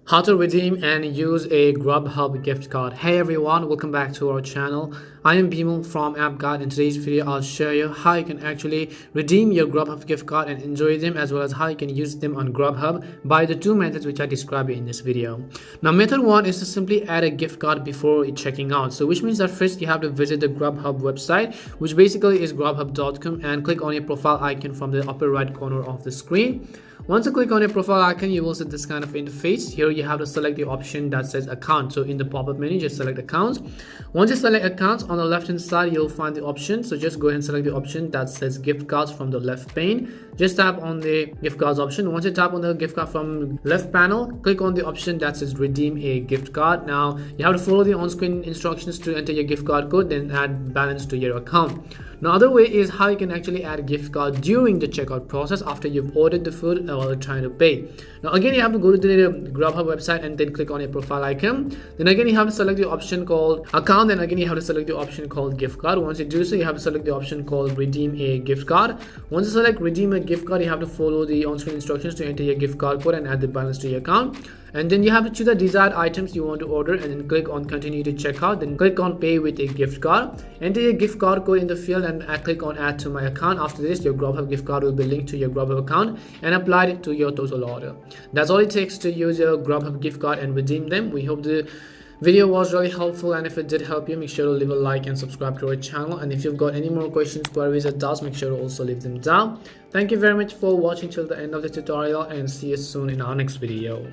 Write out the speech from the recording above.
How to redeem and use a Grubhub gift card. Hey everyone, welcome back to our channel. I am Bimal from AppGuide. In today's video I'll show you how you can actually redeem your Grubhub gift card and enjoy them, as well as how you can use them on Grubhub by the two methods which I describe in this video. Now method one is to simply add a gift card before checking out, so which means that first you have to visit the Grubhub website, which basically is grubhub.com, and click on your profile icon from the upper right corner of the screen. Once you click on your profile icon, you will see this kind of interface. Here you have to select the option that says account. So in the pop-up menu, just select accounts. Once you select accounts, on the left hand side you'll find the option, so just go ahead and select the option that says gift cards from the left pane. Just tap on the gift cards option. Once you tap on the gift card from left panel, click on the option that says redeem a gift card. Now you have to follow the on-screen instructions to enter your gift card code, then add balance to your account. Now other way is how you can actually add a gift card during the checkout process after you've ordered the food while trying to pay. Now again, you have to go to the Grubhub website and then click on your profile icon. Then again you have to select the option called account, and again you have to select the option called gift card. Once you do so, you have to select the option called redeem a gift card. Once you select redeem a gift card, you have to follow the on-screen instructions to enter your gift card code and add the balance to your account. And then you have to choose the desired items you want to order and then click on continue to checkout. Then click on pay with a gift card. Enter your gift card code in the field and click on add to my account. After this, your Grubhub gift card will be linked to your Grubhub account and applied to your total order. That's all it takes to use your Grubhub gift card and redeem them. We hope the video was really helpful, and if it did help you, make sure to leave a like and subscribe to our channel. And if you've got any more questions, queries or doubts, make sure to also leave them down. Thank you very much for watching till the end of the tutorial, and see you soon in our next video.